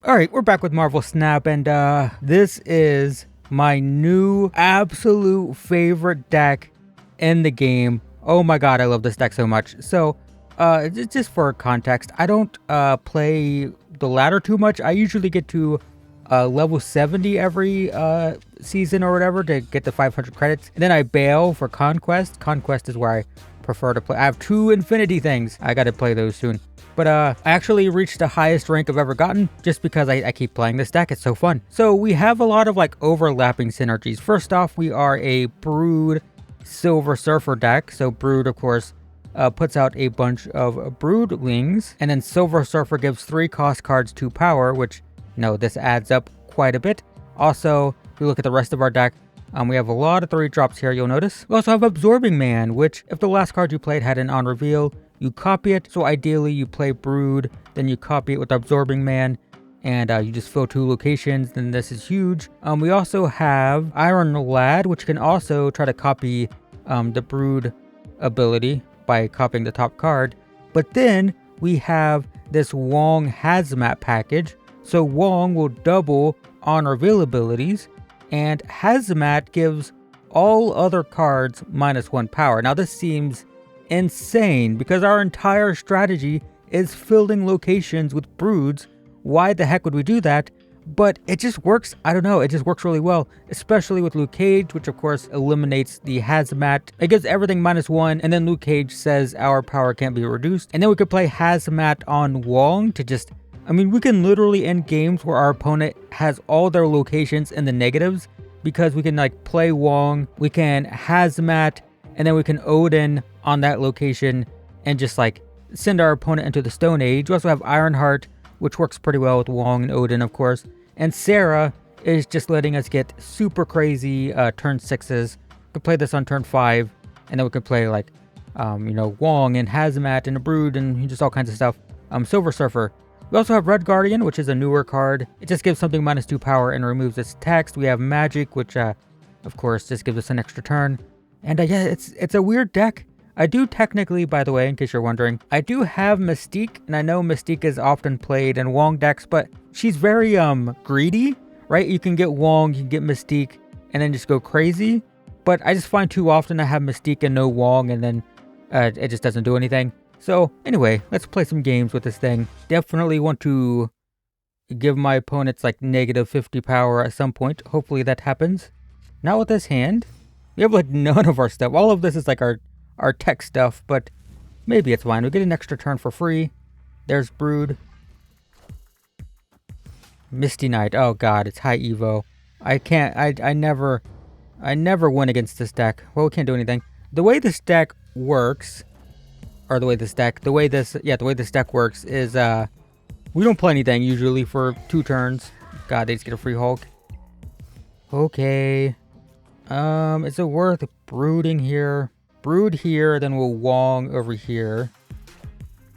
Alright, we're back with Marvel Snap, and this is my new absolute favorite deck in the game. Oh my god, I love this deck so much. So, just for context, I don't play the ladder too much. I usually get to level 70 every season or whatever to get the 500 credits. And then I bail for Conquest. Conquest is where I prefer to play. I have 2 Infinity things. I gotta play those soon. But I actually reached the highest rank I've ever gotten just because I keep playing this deck. It's so fun. So we have a lot of like overlapping synergies. First off, we are a Brood Silver Surfer deck. So Brood, of course, puts out a bunch of Broodlings. And then Silver Surfer gives 3 cost cards 2 power, which, you know, this adds up quite a bit. Also, if we look at the rest of our deck, we have a lot of 3 drops here, you'll notice. We also have Absorbing Man, which if the last card you played had an on reveal, you copy it. So ideally you play Brood, then you copy it with Absorbing Man, and you just fill 2 locations, then this is huge. We also have Iron Lad, which can also try to copy the Brood ability by copying the top card. But then we have this Wong Hazmat package. So Wong will double on reveal abilities, and Hazmat gives all other cards -1 power. Now this seems insane because our entire strategy is filling locations with Broods. Why the heck would we do that? But it just works. I don't know. It just works really well, especially with Luke Cage, which of course eliminates the Hazmat. It gives everything -1, and then Luke Cage says our power can't be reduced. And then we could play Hazmat on Wong to just, I mean, we can literally end games where our opponent has all their locations in the negatives because we can like play Wong, we can Hazmat, and then we can Odin on that location and just like send our opponent into the Stone Age. We also have Ironheart, which works pretty well with Wong and Odin, of course. And Sarah is just letting us get super crazy turn 6s. We can play this on turn 5, and then we can play like, you know, Wong and Hazmat and a Brood and just all kinds of stuff. Silver Surfer. We also have Red Guardian, which is a newer card. It just gives something -2 power and removes its text. We have Magic, which of course just gives us an extra turn. And yeah, it's a weird deck. I do technically, by the way, in case you're wondering, I do have Mystique, and I know Mystique is often played in Wong decks, but she's very greedy, right? You can get Wong, you can get Mystique, and then just go crazy. But I just find too often I have Mystique and no Wong, and then it just doesn't do anything. So anyway, let's play some games with this thing. Definitely want to give my opponents like -50 power at some point. Hopefully that happens. Not with this hand. We have like none of our stuff. All of this is like our tech stuff, but maybe it's fine. We get an extra turn for free. There's Brood. Misty Knight. Oh god, it's high Evo. I can't, I never win against this deck. Well, we can't do anything. The way this deck works, or the way this deck works is, we don't play anything usually for 2 turns. God, they just get a free Hulk. Okay. Is it worth brooding here? Brood here, then we'll Wong over here.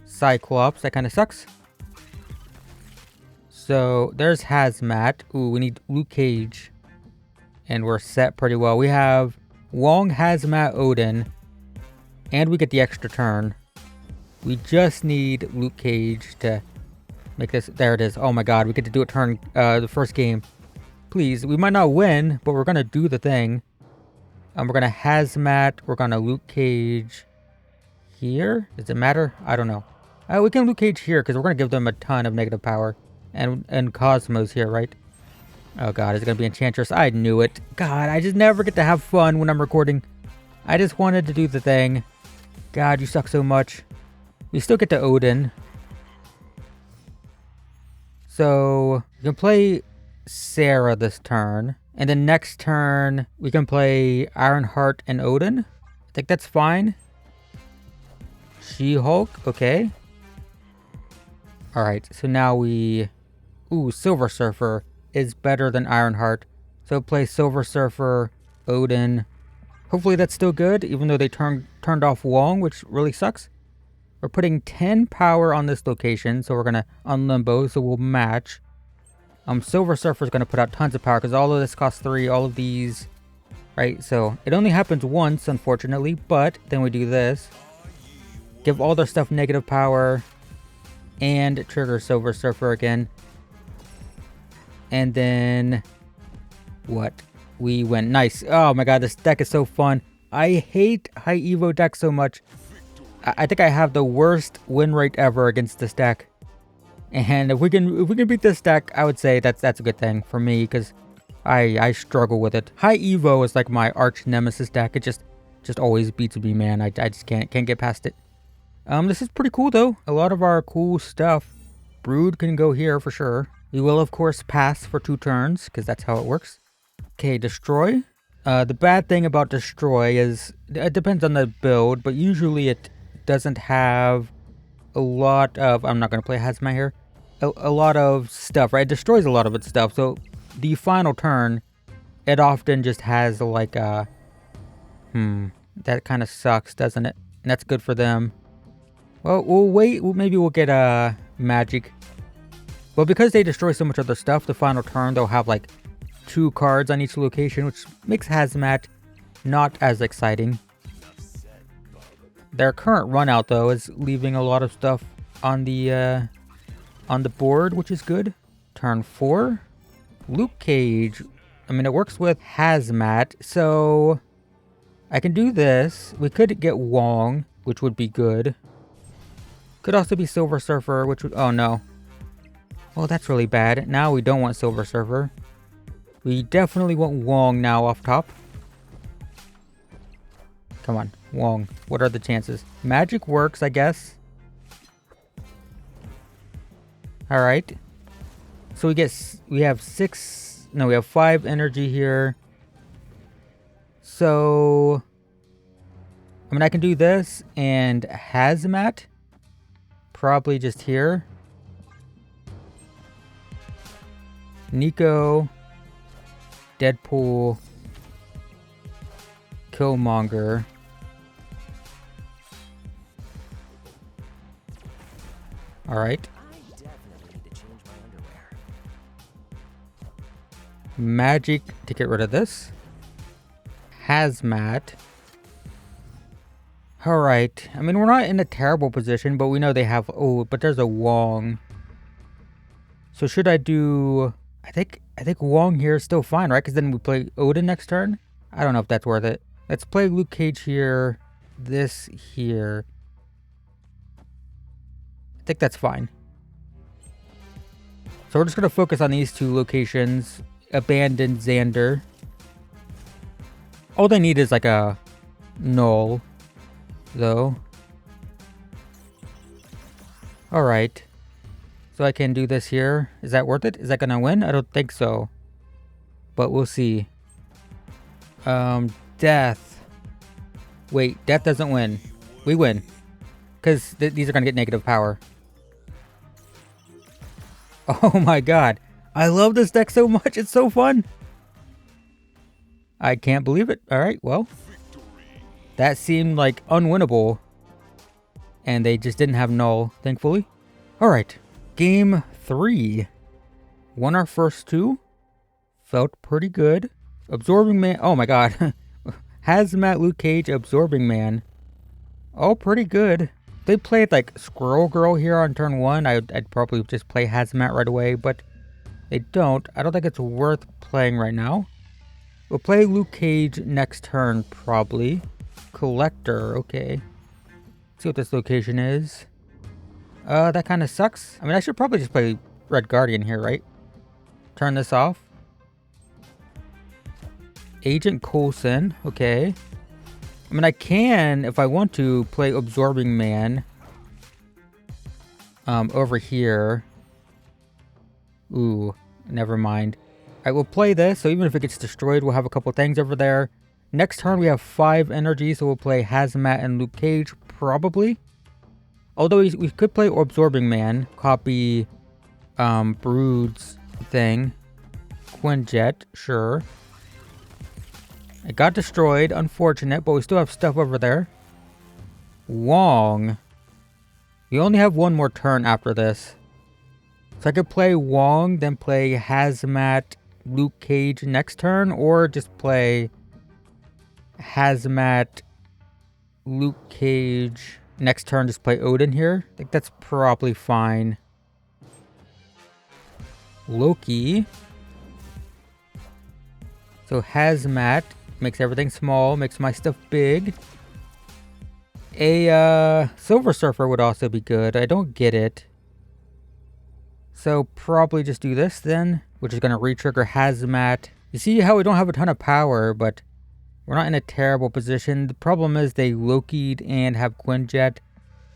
Cyclops, that kind of sucks. So, there's Hazmat. Ooh, we need Luke Cage. And we're set pretty well. We have Wong, Hazmat, Odin. And we get the extra turn. We just need Luke Cage to make this. There it is. Oh my god, we get to do a turn, the first game. Please, we might not win, but we're gonna do the thing. We're gonna Hazmat, we're gonna Luke Cage here. Does it matter? I don't know. We can Luke Cage here because we're gonna give them a ton of negative power. And Cosmos here, right? Oh god, is it gonna be Enchantress? I knew it. God, I just never get to have fun when I'm recording. I just wanted to do the thing. God, you suck so much. We still get to Odin. So, you can play Sarah this turn. And then next turn, we can play Ironheart and Odin. I think that's fine. She-Hulk, okay. Alright, so now we... Ooh, Silver Surfer is better than Ironheart. So play Silver Surfer, Odin. Hopefully that's still good, even though they turned off Wong, which really sucks. We're putting 10 power on this location, so we're going to unlimbo, so we'll match. Silver Surfer is going to put out tons of power, because all of this costs 3, all of these, right? So, it only happens once, unfortunately, but then we do this. Give all their stuff negative power, and trigger Silver Surfer again. And then what? We went nice. Oh my god, this deck is so fun. I hate high Evo decks so much. I think I have the worst win rate ever against this deck. And if we can beat this deck, I would say that's a good thing for me, because I struggle with it. High Evo is like my arch nemesis deck. It just always beats me, man. I just can't get past it. This is pretty cool though. A lot of our cool stuff. Brood can go here for sure. We will of course pass for 2 turns, because that's how it works. Okay, destroy. The bad thing about destroy is it depends on the build, but usually it doesn't have a lot of, I'm not going to play Hazmat here, a lot of stuff, right? It destroys a lot of its stuff, so the final turn, it often just has like a, that kind of sucks, doesn't it? And that's good for them. Well, we'll wait, maybe we'll get a magic. But because they destroy so much other stuff, the final turn, they'll have like 2 cards on each location, which makes Hazmat not as exciting. Their current run out though is leaving a lot of stuff on the board, which is good. Turn 4, Luke Cage. I mean, it works with Hazmat, so I can do this. We could get Wong, which would be good. Could also be Silver Surfer, which would, oh no. Well, that's really bad. Now we don't want Silver Surfer. We definitely want Wong now off top. Come on, Wong. What are the chances? Magic works, I guess. Alright. So we have 5 energy here. So, I mean, I can do this and Hazmat. Probably just here. Nico. Deadpool. Killmonger. Alright. Magic to get rid of this. Hazmat. Alright. I mean, we're not in a terrible position, but we know they have... Oh, but there's a Wong. So should I do... I think Wong here is still fine, right? Because then we play Odin next turn. I don't know if that's worth it. Let's play Luke Cage here. This here. I think that's fine. So we're just going to focus on these 2 locations. Abandon Xander. All they need is like a null, though. Alright. So I can do this here. Is that worth it? Is that going to win? I don't think so. But we'll see. Death. Wait, Death doesn't win. We win. Because these are going to get negative power. Oh my god. I love this deck so much. It's so fun. I can't believe it. Alright, well. That seemed like unwinnable. And they just didn't have null, thankfully. Alright. Game 3. Won our first 2. Felt pretty good. Absorbing Man. Oh my god. Hazmat, Luke Cage, Absorbing Man. All pretty good. If they played like Squirrel Girl here on turn 1, I'd probably just play Hazmat right away, but they don't. I don't think it's worth playing right now. We'll play Luke Cage next turn, probably. Collector, okay. See what this location is. That kind of sucks. I mean, I should probably just play Red Guardian here, right? Turn this off. Agent Coulson, okay. I mean, I can, if I want to, play Absorbing Man. Over here. Ooh, never mind. I will play this, so even if it gets destroyed, we'll have a couple things over there. Next turn, we have 5 energy, so we'll play Hazmat and Luke Cage, probably. Although we could play Absorbing Man, copy Brood's thing. Quinjet, sure. It got destroyed, unfortunate, but we still have stuff over there. Wong. We only have 1 more turn after this. So I could play Wong, then play Hazmat, Luke Cage next turn, or just play Hazmat, Luke Cage next turn, just play Odin here. I think that's probably fine. Loki. So Hazmat makes everything small, makes my stuff big. A Silver Surfer would also be good. I don't get it. So probably just do this then, which is going to re-trigger Hazmat. You see how we don't have a ton of power, but we're not in a terrible position. The problem is they Loki'd and have Quinjet,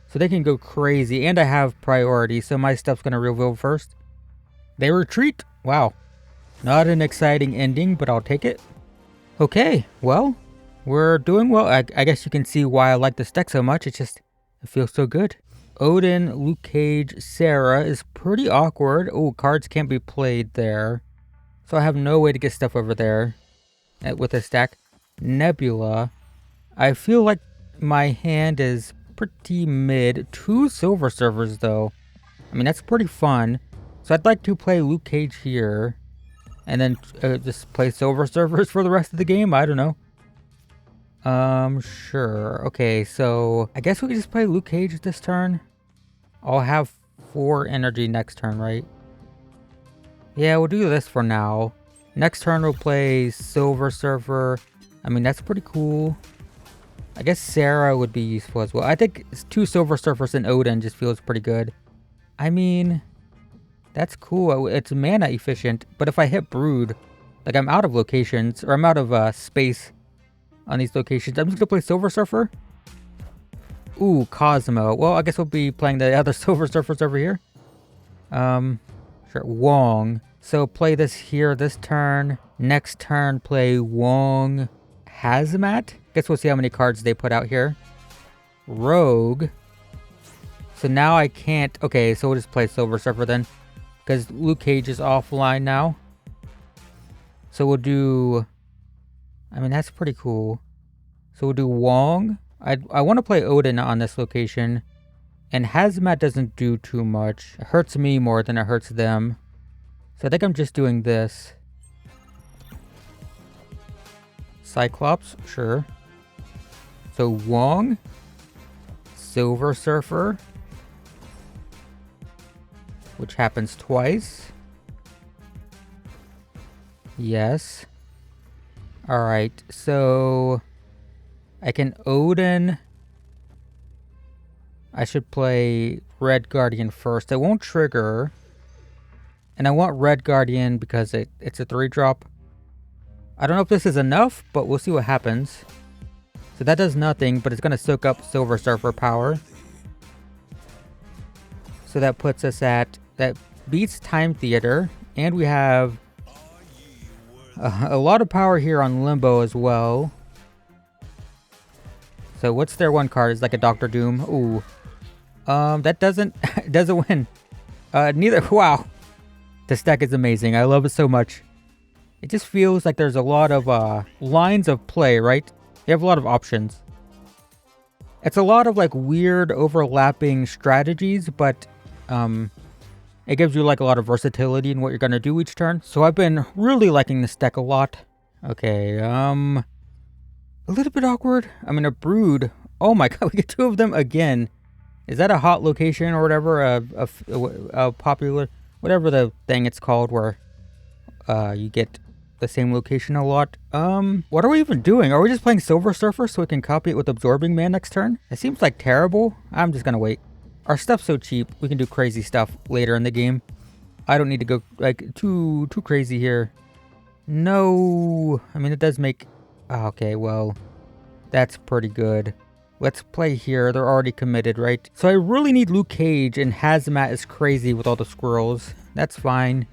so they can go crazy, and I have priority, so my stuff's going to reveal first. They retreat. Wow. Not an exciting ending, but I'll take it. Okay, well, we're doing well. I guess you can see why I like this deck so much. It feels so good. Odin, Luke Cage, Sarah is pretty awkward. Oh, cards can't be played there. So I have no way to get stuff over there with this deck. Nebula. I feel like my hand is pretty mid. 2 Silver Surfers though. I mean, that's pretty fun. So I'd like to play Luke Cage here. And then just play Silver Surfers for the rest of the game. I don't know. Sure. Okay, so I guess we can just play Luke Cage this turn. I'll have 4 energy next turn, right? Yeah, we'll do this for now. Next turn we'll play Silver Surfer. I mean, that's pretty cool. I guess Sarah would be useful as well. I think 2 Silver Surfers and Odin just feels pretty good. I mean, that's cool. It's mana efficient, but if I hit Brood, like I'm out of locations, or I'm out of space on these locations. I'm just gonna play Silver Surfer. Ooh, Cosmo. Well, I guess we'll be playing the other Silver Surfers over here. Sure, Wong. So play this here this turn. Next turn, play Wong. Hazmat. Guess we'll see how many cards they put out here. Rogue. So now I can't... Okay, so we'll just play Silver Surfer then. Because Luke Cage is offline now. So we'll do... I mean, that's pretty cool. So we'll do Wong. I want to play Odin on this location. And Hazmat doesn't do too much. It hurts me more than it hurts them. So I think I'm just doing this. Cyclops, sure. So Wong. Silver Surfer. Which happens twice. Yes. Alright, so... I can Odin. I should play Red Guardian first. It won't trigger. And I want Red Guardian because it's a 3-drop. I don't know if this is enough, but we'll see what happens. So that does nothing, but it's going to soak up Silver Surfer power. So that puts us at... That beats Time Theater. And we have a lot of power here on Limbo as well. So what's their one card? It's like a Doctor Doom. Ooh. That doesn't win. Neither. Wow. This deck is amazing. I love it so much. It just feels like there's a lot of lines of play, right? You have a lot of options. It's a lot of like weird overlapping strategies, but it gives you like a lot of versatility in what you're gonna do each turn. So I've been really liking this deck a lot. Okay, a little bit awkward. I mean, a Brood. Oh my god, we get 2 of them again. Is that a hot location or whatever? A popular, whatever the thing it's called, where you get the same location a lot. What are we even doing? Are we just playing Silver Surfer so we can copy it with Absorbing Man next turn? It seems like terrible. I'm just gonna wait. Our stuff's so cheap, we can do crazy stuff later in the game. I don't need to go like too crazy here. No, I mean it does make... Okay, well, that's pretty good. Let's play here. They're already committed, right? So I really need Luke Cage, and Hazmat is crazy with all the squirrels. That's fine.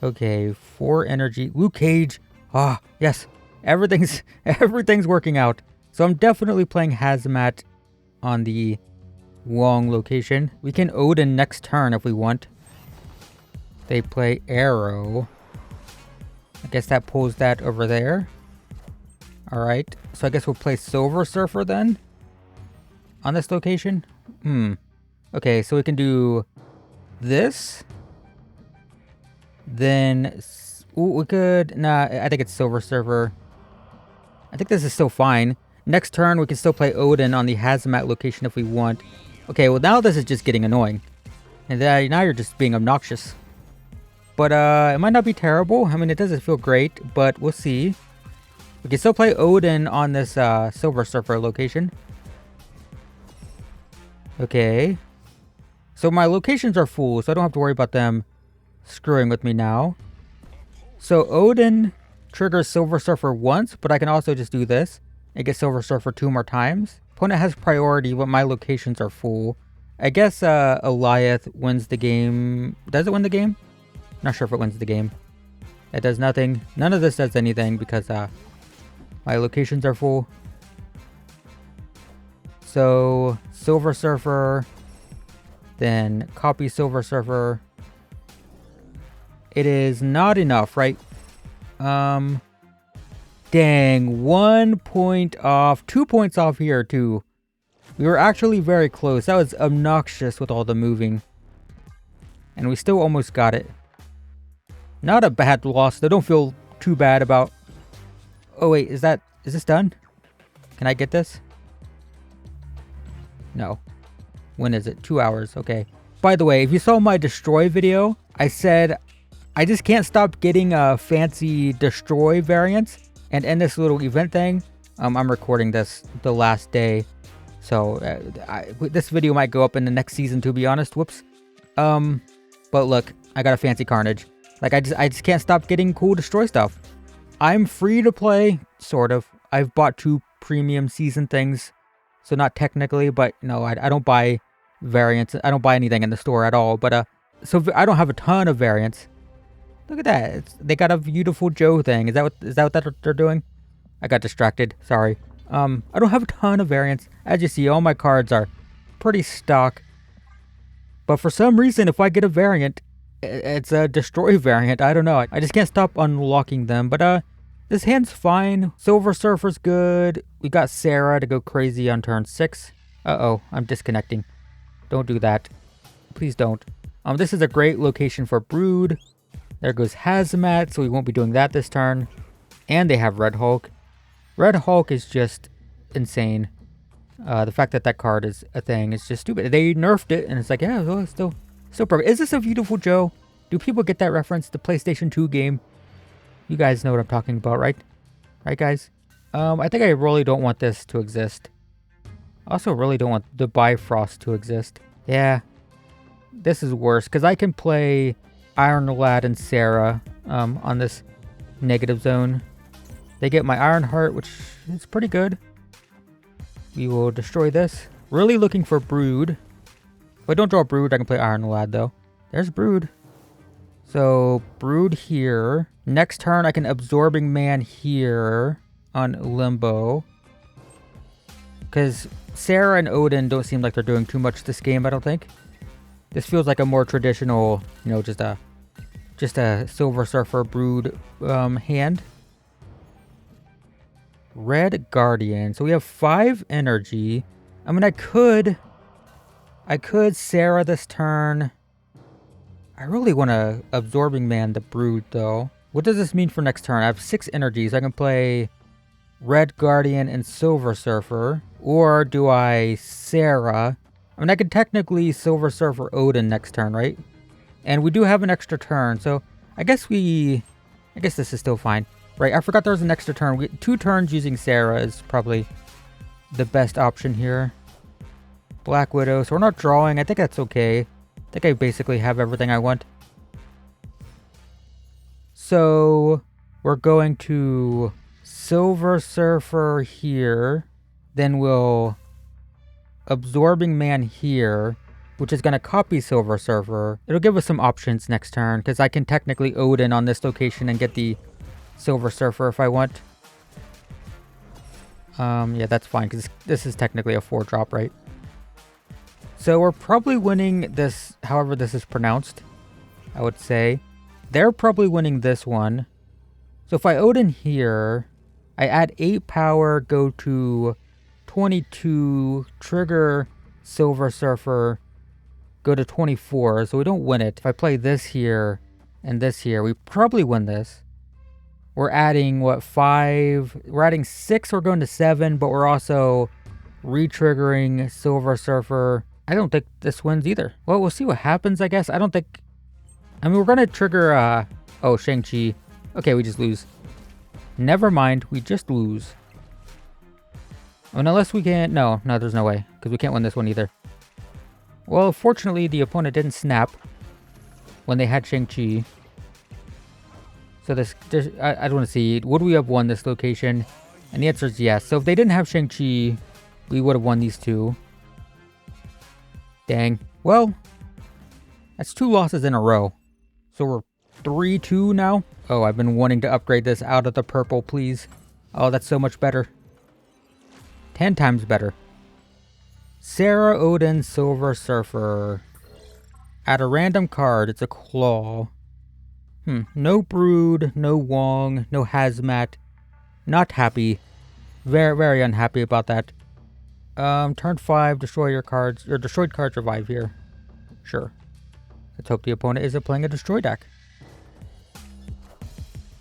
Okay, 4 energy. Luke Cage. Ah, yes. Everything's working out. So I'm definitely playing Hazmat on the Wong location. We can Odin next turn if we want. They play Arrow. I guess that pulls that over there. Alright, so I guess we'll play Silver Surfer then? On this location? Okay, so we can do this. Then... Ooh, we could... Nah, I think it's Silver Surfer. I think this is still fine. Next turn, we can still play Odin on the Hazmat location if we want. Okay, well now this is just getting annoying. And now you're just being obnoxious. But it might not be terrible. I mean, it doesn't feel great, but we'll see. We can still play Odin on this Silver Surfer location. Okay. So my locations are full, so I don't have to worry about them screwing with me now. So Odin triggers Silver Surfer once, but I can also just do this and get Silver Surfer 2 more times. Opponent has priority, but my locations are full. I guess Eliath wins the game. Does it win the game? Not sure if it wins the game. It does nothing. None of this does anything because my locations are full. So Silver Surfer, then copy Silver Surfer. It is not enough, right? Dang, 1 point off, 2 points off here too. We were actually very close. That was obnoxious with all the moving. And we still almost got it. Not a bad loss. I don't feel too bad about... Oh wait, is this done? Can I get this? No. When is it? 2 hours. Okay. By the way, if you saw my destroy video, I said I just can't stop getting fancy destroy variants. And in this little event thing, I'm recording this the last day. So this video might go up in the next season, to be honest. Whoops. But look, I got a fancy Carnage. Like I just can't stop getting cool destroy stuff. I'm free to play, sort of. I've bought 2 premium season things. So not technically, but no, I don't buy variants. I don't buy anything in the store at all. But so I don't have a ton of variants. Look at that. They got a beautiful Joe thing. Is that what they're doing? I got distracted. Sorry. I don't have a ton of variants. As you see, all my cards are pretty stock. But for some reason, if I get a variant, it's a destroy variant. I don't know. I just can't stop unlocking them. But this hand's fine. Silver Surfer's good. We got Sarah to go crazy on turn 6. Uh-oh, I'm disconnecting. Don't do that. Please don't. This is a great location for Brood. There goes Hazmat, so we won't be doing that this turn. And they have Red Hulk. Red Hulk is just insane. The fact that that card is a thing is just stupid. They nerfed it, and it's like, yeah, well, it's still perfect. Is this a Beautiful Joe? Do people get that reference? The PlayStation 2 game? You guys know what I'm talking about, right? Right, guys? I think I really don't want this to exist. I also really don't want the Bifrost to exist. Yeah. This is worse, because I can play Iron Lad and Sarah on this negative zone. They get my Iron Heart, which is pretty good. We will destroy this. Really looking for Brood. If I don't draw Brood, I can play Iron Lad, though. There's Brood. So, Brood here. Next turn, I can Absorbing Man here on Limbo. Because Sarah and Odin don't seem like they're doing too much this game, I don't think. This feels like a more traditional, you know, just a Silver Surfer Brood hand. Red Guardian. So we have 5 energy. I mean, I could Sarah this turn. I really want to Absorbing Man the Brood, though. What does this mean for next turn? I have 6 energy, so I can play Red Guardian and Silver Surfer. Or do I Sarah? I mean, I could technically Silver Surfer Odin next turn, right? And we do have an extra turn, so I guess this is still fine. Right, I forgot there was an extra turn. 2 turns using Sarah is probably the best option here. Black Widow, so we're not drawing. I think that's okay. I think I basically have everything I want. So, we're going to Silver Surfer here. Then we'll Absorbing Man here, which is going to copy Silver Surfer. It'll give us some options next turn, because I can technically Odin on this location and get the Silver Surfer if I want. Yeah, that's fine, because this is technically a 4-drop, right? So we're probably winning this, however this is pronounced, I would say. They're probably winning this one. So if I Odin here, I add 8 power, go to 22, trigger Silver Surfer, go to 24, so we don't win it. If I play this here and this here, we probably win this. We're adding, what, 5? We're adding 6, we're going to 7, but we're also re-triggering Silver Surfer. I don't think this wins either. Well, we'll see what happens, I guess. I don't think I mean, we're gonna trigger, oh, Shang-Chi. Okay, we just lose. Never mind, we just lose. Unless we can't... No, there's no way. Because we can't win this one either. Well, fortunately, the opponent didn't snap when they had Shang-Chi. So I don't want to see. Would we have won this location? And the answer is yes. So if they didn't have Shang-Chi, we would have won these two. Dang. Well, that's 2 losses in a row. So we're 3-2 now. Oh, I've been wanting to upgrade this out of the purple, please. Oh, that's so much better. 10 times better. Sarah Odin Silver Surfer. Add a random card. It's a claw. No Brood, no Wong, no Hazmat. Not happy. Very, very unhappy about that. Turn 5, destroy your cards. Your destroyed cards revive here. Sure. Let's hope the opponent isn't playing a destroy deck.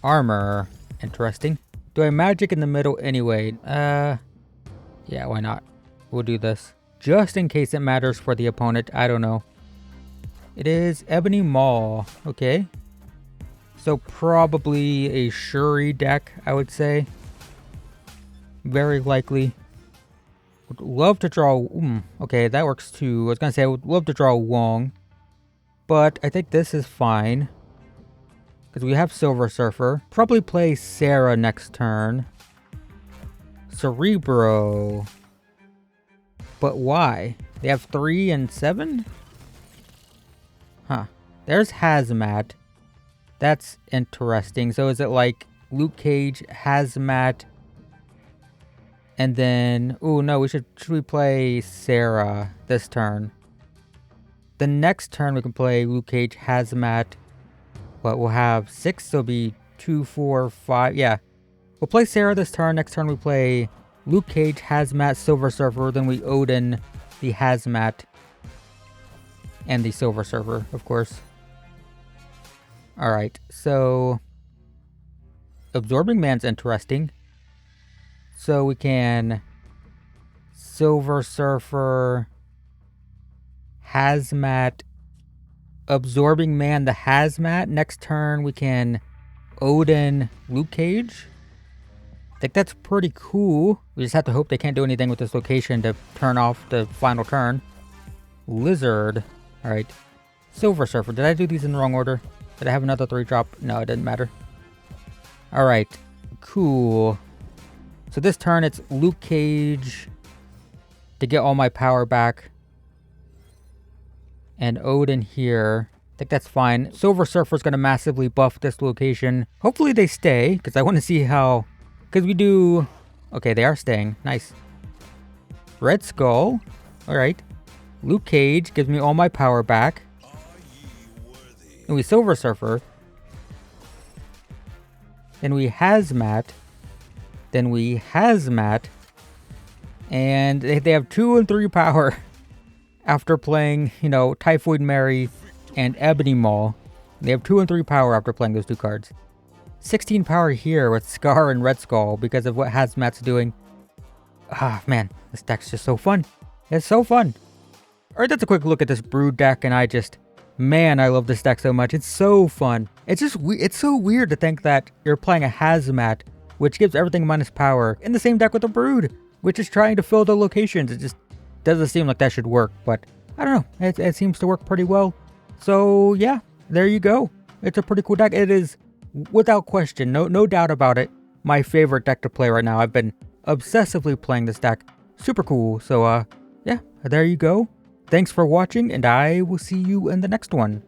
Armor. Interesting. Do I magic in the middle anyway? Yeah, why not? We'll do this. Just in case it matters for the opponent. I don't know. It is Ebony Maw. Okay. So probably a Shuri deck, I would say. Very likely. Would love to draw... okay, that works too. I was going to say I would love to draw Wong. But I think this is fine. Because we have Silver Surfer. Probably play Sarah next turn. Cerebro. But why? They have 3 and 7? Huh. There's Hazmat. That's interesting. So is it like Luke Cage, Hazmat, and then... oh no, should we play Sarah this turn? The next turn we can play Luke Cage, Hazmat. But we'll have 6, so it'll be 2, 4, 5. Yeah. We'll play Sarah this turn. Next turn we play Luke Cage, Hazmat, Silver Surfer. Then we Odin the Hazmat. And the Silver Surfer, of course. Alright, so... Absorbing Man's interesting. So we can... Silver Surfer... Hazmat... Absorbing Man the Hazmat. Next turn we can... Odin Luke Cage. I think that's pretty cool. We just have to hope they can't do anything with this location to turn off the final turn. Lizard. Alright. Silver Surfer. Did I do these in the wrong order? Did I have another 3-drop? No, it didn't matter. Alright. Cool. So this turn it's Luke Cage to get all my power back. And Odin here. I think that's fine. Silver Surfer's going to massively buff this location. Hopefully they stay, because I want to see how... because we do... okay, they are staying. Nice. Red Skull. Alright. Luke Cage gives me all my power back. And we Silver Surfer. Then we Hazmat. Then we Hazmat. And they have 2 and 3 power. After playing, you know, Typhoid Mary and Ebony Maw. They have 2 and 3 power after playing those 2 cards. 16 power here with Scar and Red Skull because of what Hazmat's doing. Ah, man. This deck's just so fun. It's so fun. Alright, that's a quick look at this Brood deck, and I just... man, I love this deck so much. It's so fun. It's just... it's so weird to think that you're playing a Hazmat, which gives everything minus power, in the same deck with a Brood, which is trying to fill the locations. It just doesn't seem like that should work, but I don't know. It seems to work pretty well. So, yeah, there you go. It's a pretty cool deck. It is, without question, no doubt about it, my favorite deck to play right now. I've been obsessively playing this deck. Super cool. So, yeah, there you go. Thanks for watching, and I will see you in the next one.